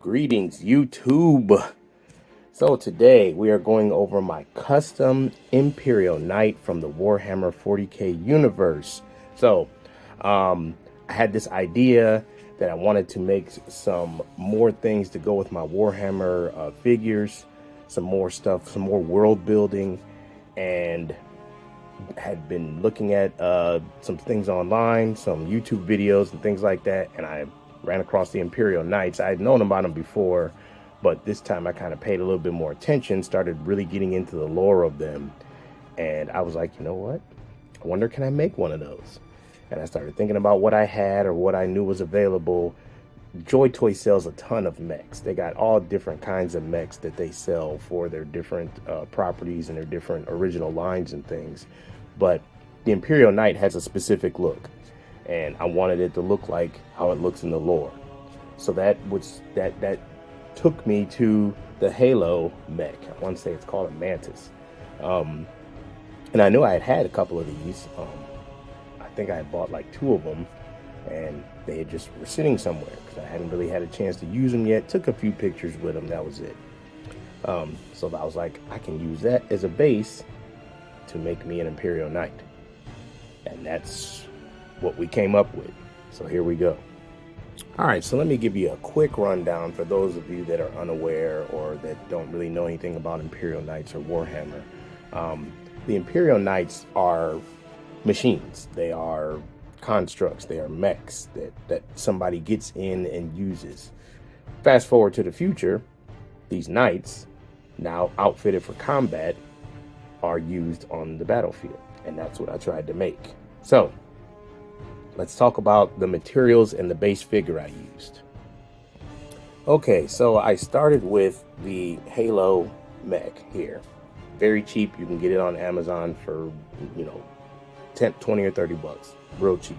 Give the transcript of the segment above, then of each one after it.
Greetings, YouTube. So today we are going over my custom Imperial Knight from the Warhammer 40K universe. So I had this idea that I wanted to make some more things to go with my Warhammer figures, some more stuff, some more world building, and had been looking at some things online, some YouTube videos and things like that, and I ran across the Imperial Knights. I had known about them before, but this time I kind of paid a little bit more attention, started really getting into the lore of them, and I was like, you know what? I wonder, can I make one of those? And I started thinking about what I had or what I knew was available. JoyToy sells a ton of mechs. They got all different kinds of mechs that they sell for their different properties and their different original lines and things. But the Imperial Knight has a specific look, and I wanted it to look like how it looks in the lore. So that took me to the Halo mech. I want to say it's called a Mantis. And I knew I had a couple of these. I think I had bought like 2 of them, and they just were sitting somewhere because I hadn't really had a chance to use them yet. Took a few pictures with them, that was it. So I was like, I can use that as a base to make me an Imperial Knight. And that's what we came up with. So here we go. All right, so let me give you a quick rundown for those of you that are unaware or that don't really know anything about Imperial Knights or Warhammer. The Imperial Knights are machines. They are constructs. They are mechs that somebody gets in and uses. Fast forward to the future, these knights, now outfitted for combat, are used on the battlefield, and that's what I tried to make. So let's talk about the materials and the base figure I used. Okay, so I started with the Halo mech here. Very cheap. You can get it on Amazon for, 10, 20 or 30 bucks. Real cheap.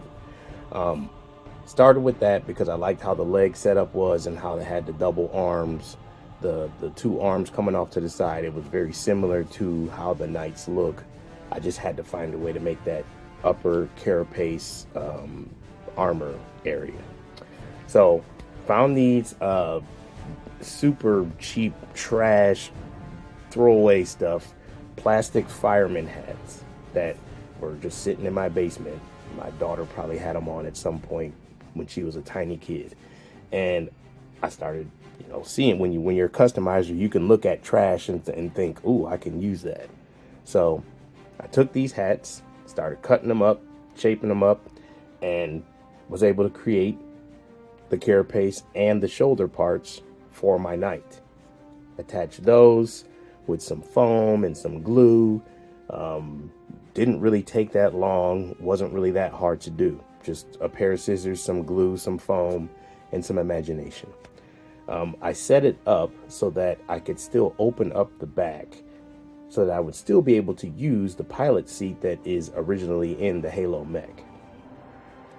Started with that because I liked how the leg setup was and how they had the double arms, the 2 arms coming off to the side. It was very similar to how the knights look. I just had to find a way to make that upper carapace armor area. So found these super cheap trash throwaway stuff, plastic fireman hats that were just sitting in my basement. My daughter probably had them on at some point when she was a tiny kid, and I started seeing when you're a customizer, you can look at trash and think, ooh, I can use that. So I took these hats, started cutting them up, shaping them up, and was able to create the carapace and the shoulder parts for my knight. Attached those with some foam and some glue. Didn't really take that long, wasn't really that hard to do. Just a pair of scissors, some glue, some foam, and some imagination. I set it up so that I could still open up the back so that I would still be able to use the pilot seat that is originally in the Halo mech.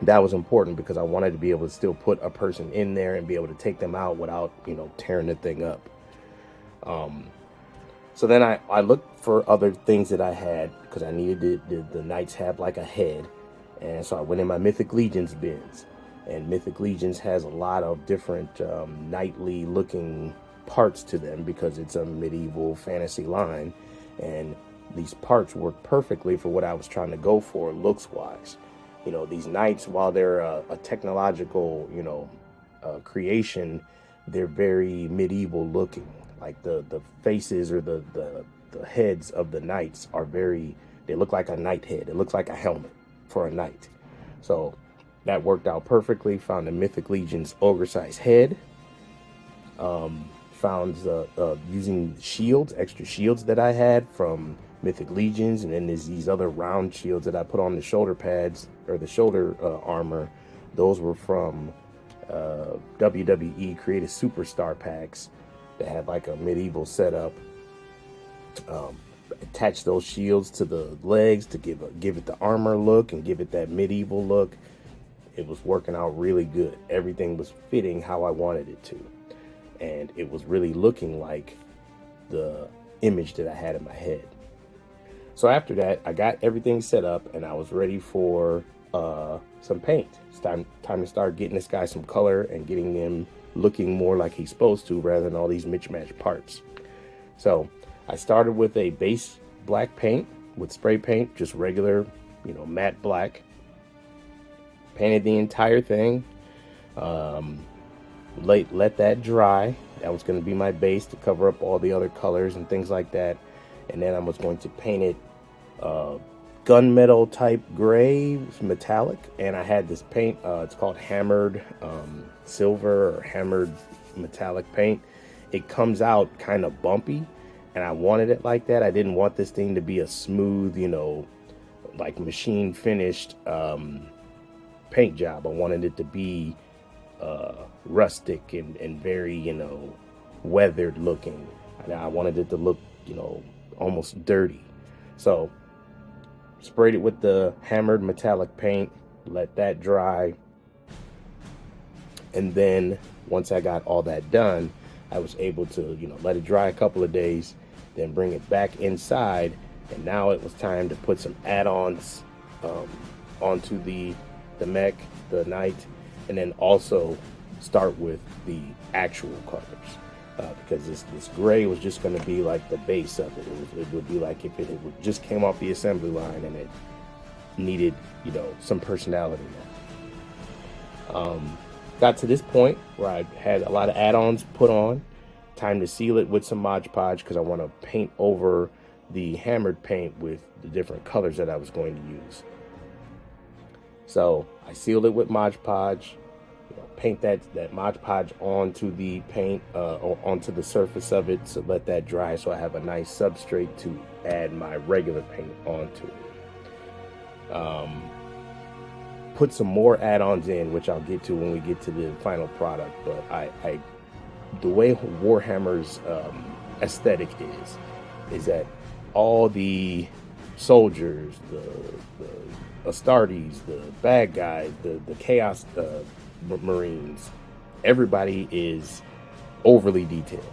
That was important because I wanted to be able to still put a person in there and be able to take them out without, tearing the thing up. So then I looked for other things that I had because I needed the knights have like a head. And so I went in my Mythic Legions bins. And Mythic Legions has a lot of different knightly looking parts to them because it's a medieval fantasy line. And these parts work perfectly for what I was trying to go for looks wise. These knights, while they're a technological, creation, they're very medieval looking. Like the faces or the heads of the knights are they look like a knight head. It looks like a helmet for a knight. So that worked out perfectly. Found the Mythic Legion's ogre-sized head. Found using shields, extra shields that I had from Mythic Legions, and then there's these other round shields that I put on the shoulder pads or the shoulder armor. Those were from WWE Creative Superstar packs that had like a medieval setup. Attach those shields to the legs to give it the armor look and give it that medieval look. It was working out really good. Everything was fitting how I wanted it to, and it was really looking like the image that I had in my head. So after that, I got everything set up and I was ready for some paint. It's time to start getting this guy some color and getting him looking more like he's supposed to rather than all these mismatched parts. So I started with a base black paint with spray paint, just regular, you know, matte black. Painted the entire thing. Let that dry. That was going to be my base to cover up all the other colors and things like that. And then I was going to paint it gunmetal type gray, metallic. And I had this paint, it's called hammered silver or hammered metallic paint. It comes out kind of bumpy, and I wanted it like that. I didn't want this thing to be a smooth, you know, like machine finished paint job. I wanted it to be rustic and very, you know, weathered looking. And I wanted it to look, you know, almost dirty. So sprayed it with the hammered metallic paint, let that dry. And then once I got all that done, I was able to, you know, let it dry a couple of days, then bring it back inside. And now it was time to put some add-ons onto the mech, the knight, and then also start with the actual colors. Because this gray was just going to be like the base of it. It would be like if it just came off the assembly line and it needed, you know, some personality. Got to this point where I had a lot of add-ons put on. Time to seal it with some Mod Podge because I want to paint over the hammered paint with the different colors that I was going to use. So I sealed it with Mod Podge. Paint that Mod Podge onto the paint, or onto the surface of it, so let that dry so I have a nice substrate to add my regular paint onto it. Put some more add-ons in, which I'll get to when we get to the final product, but the way Warhammer's aesthetic is that all the soldiers, the Astartes, the bad guys, the Chaos Marines, everybody is overly detailed.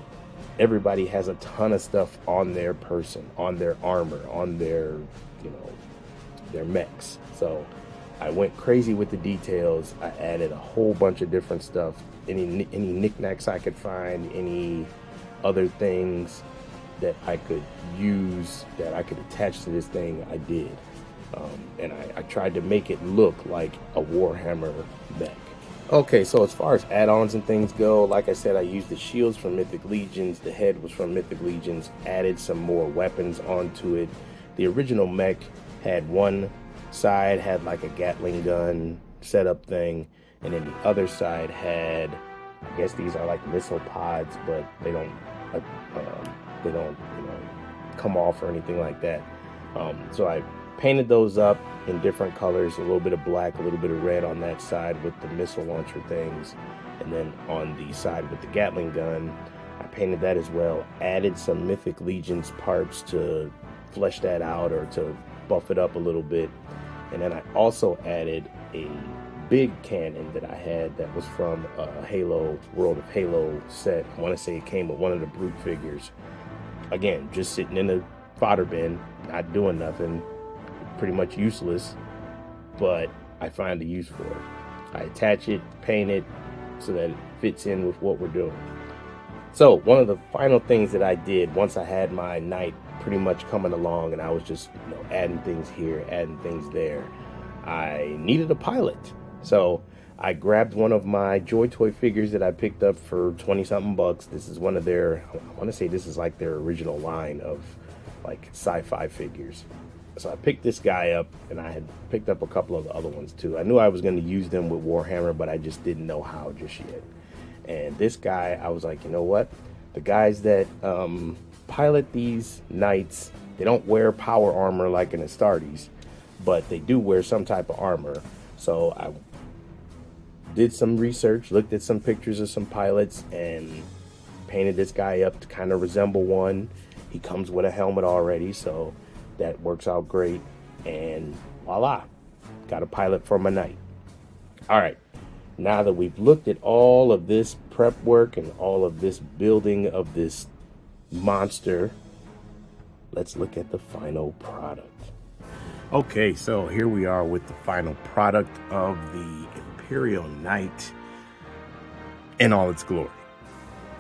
Everybody has a ton of stuff on their person, on their armor, on their, you know, their mechs. So I went crazy with the details. I added a whole bunch of different stuff, any knickknacks I could find, any other things that I could use, that I could attach to this thing, I did. And I tried to make it look like a Warhammer mech. Okay, so as far as add-ons and things go, like I said, I used the shields from Mythic Legions, the head was from Mythic Legions, added some more weapons onto it. The original mech had one side had like a Gatling gun setup thing, and then the other side had, I guess these are like missile pods, but they don't you know, come off or anything like that. So I painted those up in different colors, a little bit of black, a little bit of red on that side with the missile launcher things, and then on the side with the Gatling gun, I painted that as well. Added some Mythic Legions parts to flesh that out or to buff it up a little bit. And then I also added a big cannon that I had that was from a Halo, World of Halo set. I want to say it came with one of the Brute figures. Again, just sitting in a fodder bin, not doing nothing, pretty much useless, but I find a use for it. I attach it, paint it, so that it fits in with what we're doing. So one of the final things that I did once I had my knight pretty much coming along and I was just, you know, adding things here, adding things there, I needed a pilot. So I grabbed one of my JoyToy figures that I picked up for 20-something bucks. This is one of their, I want to say this is like their original line of like sci-fi figures. So I picked this guy up, and I had picked up a couple of the other ones too. I knew I was going to use them with Warhammer, but I just didn't know how just yet. And this guy, I was like, you know what? The guys that pilot these knights, they don't wear power armor like an Astartes, but they do wear some type of armor. So I did some research, looked at some pictures of some pilots, and painted this guy up to kind of resemble one. He comes with a helmet already, so that works out great. And voila, got a pilot for my knight. All right, now that we've looked at all of this prep work and all of this building of this monster, let's look at the final product. Okay, so here we are with the final product of the Imperial Knight. in all its glory.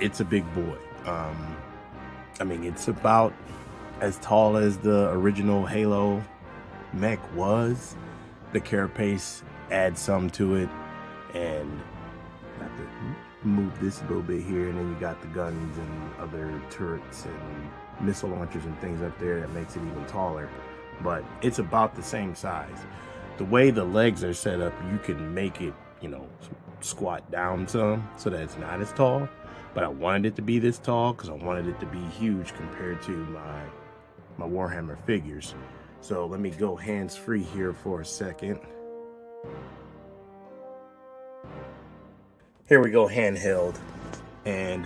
It's a big boy. I mean, it's about as tall as the original Halo mech was. The carapace adds some to it, and I have to move this a little bit here, and then you got the guns and other turrets and missile launchers and things up there that makes it even taller. But it's about the same size. The way the legs are set up, you can make it, you know, squat down some so that it's not as tall. But I wanted it to be this tall because I wanted it to be huge compared to my Warhammer figures. So let me go hands-free here for a second. Here we go, handheld. And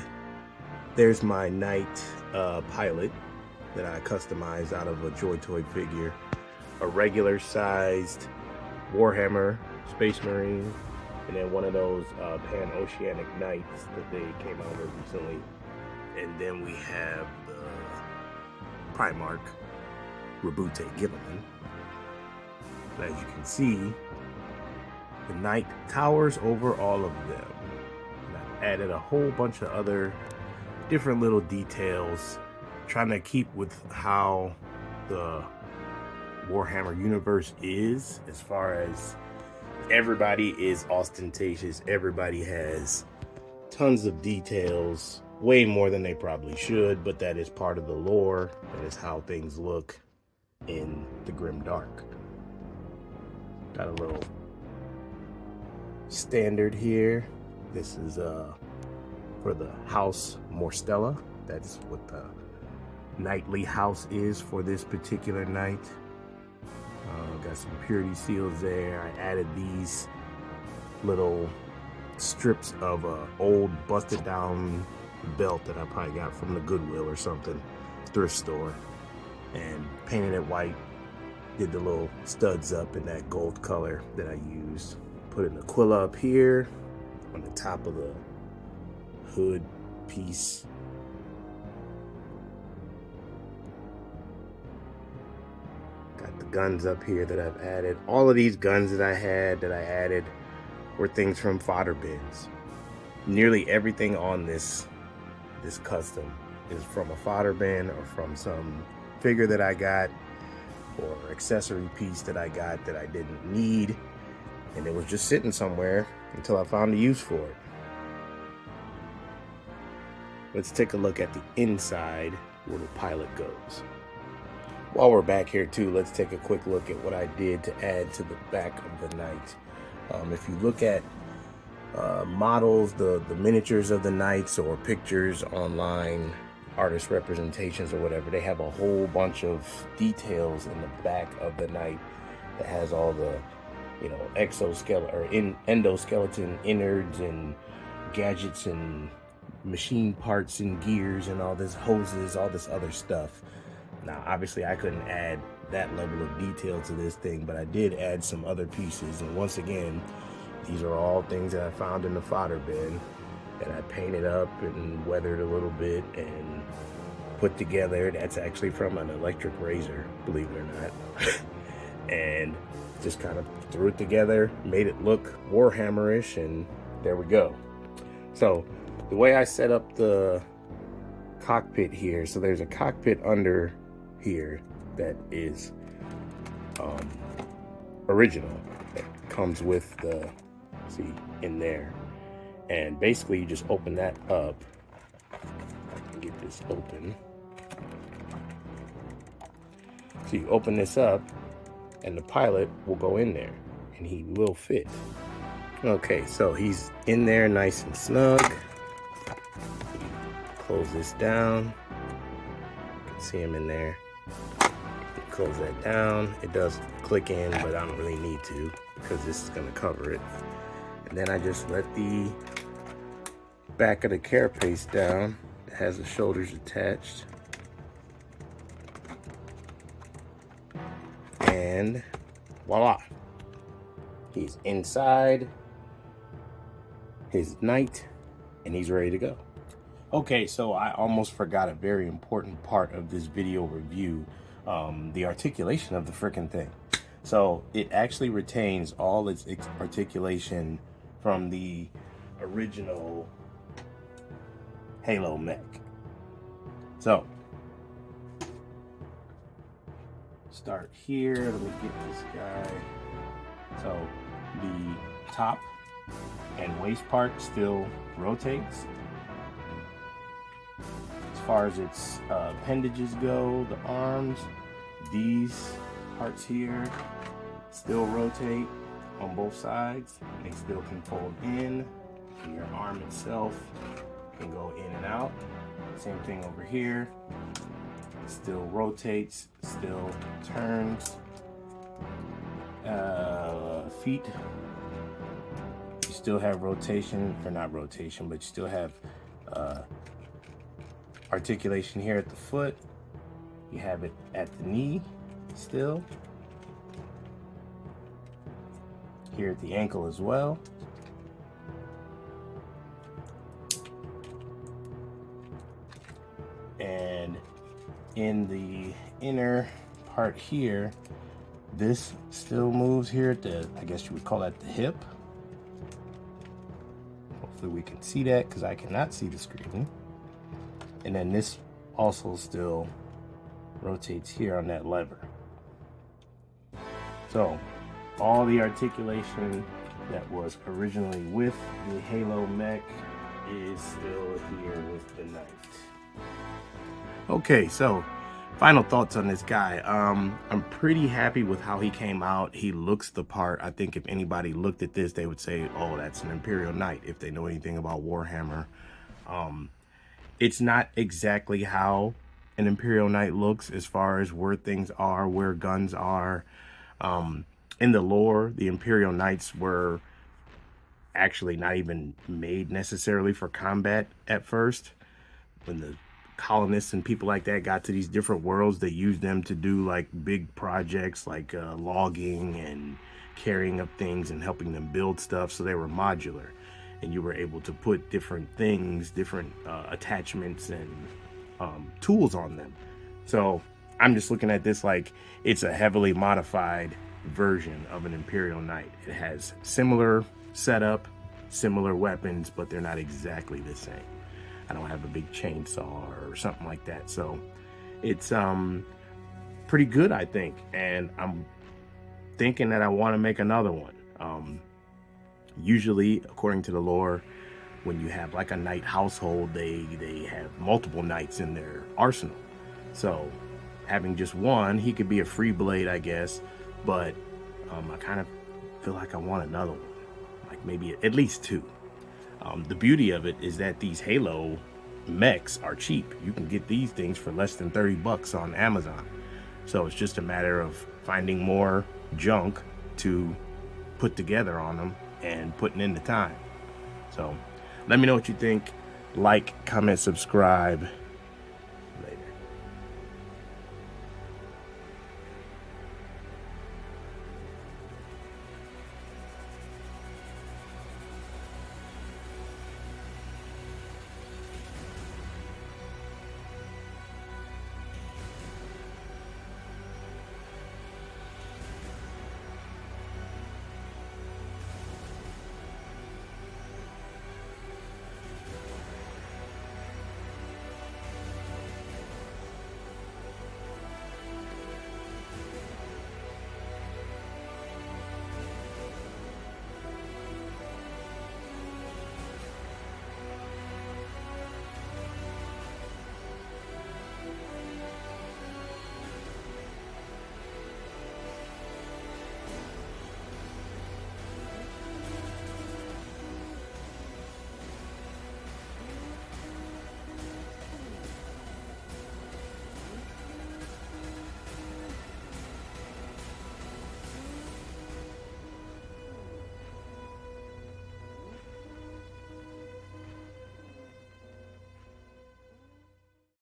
there's my Knight pilot that I customized out of a JoyToy figure. A regular sized Warhammer Space Marine, and then one of those pan-oceanic Knights that they came out with recently. And then we have the Primarch Rabute Gilliman. As you can see, the Knight towers over all of them. And I've added a whole bunch of other different little details, trying to keep with how the Warhammer universe is, as far as everybody is ostentatious, everybody has tons of details, way more than they probably should, but that is part of the lore. That is how things look in the Grim Dark. Got a little standard here. This is for the House Morstella. That's what the knightly house is for this particular knight. Got some purity seals there. I added these little strips of old busted down belt that I probably got from the Goodwill or something, thrift store, and painted it white. Did the little studs up in that gold color that I used. Put an Aquila up here on the top of the hood piece. Got the guns up here that I've added. All of these guns that I added were things from fodder bins. Nearly everything on this custom is from a fodder bin or from some figure that I got or accessory piece that I got that I didn't need, and it was just sitting somewhere until I found a use for it. Let's take a look at the inside where the pilot goes. While we're back here too, let's take a quick look at what I did to add to the back of the knight. If you look at models, the miniatures of the knights or pictures online, artist representations or whatever, they have a whole bunch of details in the back of the knight that has all the, you know, exoskeleton or endoskeleton innards and gadgets and machine parts and gears and all this hoses, all this other stuff. Now, obviously, I couldn't add that level of detail to this thing, but I did add some other pieces. And once again, these are all things that I found in the fodder bin that I painted up and weathered a little bit and put together. That's actually from an electric razor, believe it or not. And just kind of threw it together, made it look Warhammer-ish, and there we go. So the way I set up the cockpit here, so there's a cockpit under here that is original, that comes with the, see, in there. And basically you just open that up. I can get this open. So you open this up and the pilot will go in there and he will fit. Okay, so he's in there nice and snug. Close this down. You can see him in there. Close that down. It does click in, but I don't really need to because this is going to cover it. And then I just let the back of the carapace down. It has the shoulders attached. And voila. He's inside his knight and he's ready to go. Okay, so I almost forgot a very important part of this video review, the articulation of the frickin' thing. So it actually retains all its articulation from the original Halo mech. So, start here. Let me get this guy. So, the top and waist part still rotates. As far as its appendages go, the arms, these parts here still rotate on both sides. They still can fold in. And your arm itself can go in and out. Same thing over here. Still rotates, still turns. Feet, you still have rotation, or not rotation, but you still have articulation here at the foot. You have it at the knee still. Here at the ankle as well. And in the inner part here, this still moves here at the, I guess you would call that the hip. Hopefully we can see that because I cannot see the screen. And then this also still rotates here on that lever. So all the articulation that was originally with the Halo mech is still here with the knight. Okay, so final thoughts on this guy. I'm pretty happy with how he came out. He looks the part. I think if anybody looked at this, they would say, oh, that's an Imperial Knight, if they know anything about Warhammer. It's not exactly how an Imperial Knight looks as far as where things are, where guns are. In the lore, the Imperial Knights were actually not even made necessarily for combat at first. When the colonists and people like that got to these different worlds, they used them to do like big projects like logging and carrying up things and helping them build stuff. So they were modular, and you were able to put different things, different attachments and tools on them. So I'm just looking at this like it's a heavily modified version of an Imperial Knight. It has similar setup, similar weapons, but they're not exactly the same. I don't have a big chainsaw or something like that. So it's pretty good, I think. And I'm thinking that I want to make another one. Usually, according to the lore, when you have like a knight household, they have multiple knights in their arsenal. So having just one, he could be a free blade, I guess. But I kind of feel like I want another one. Like maybe at least two. The beauty of it is that these Halo mechs are cheap. You can get these things for less than 30 bucks on Amazon. So it's just a matter of finding more junk to put together on them and putting in the time. So let me know what you think. Like, comment, subscribe.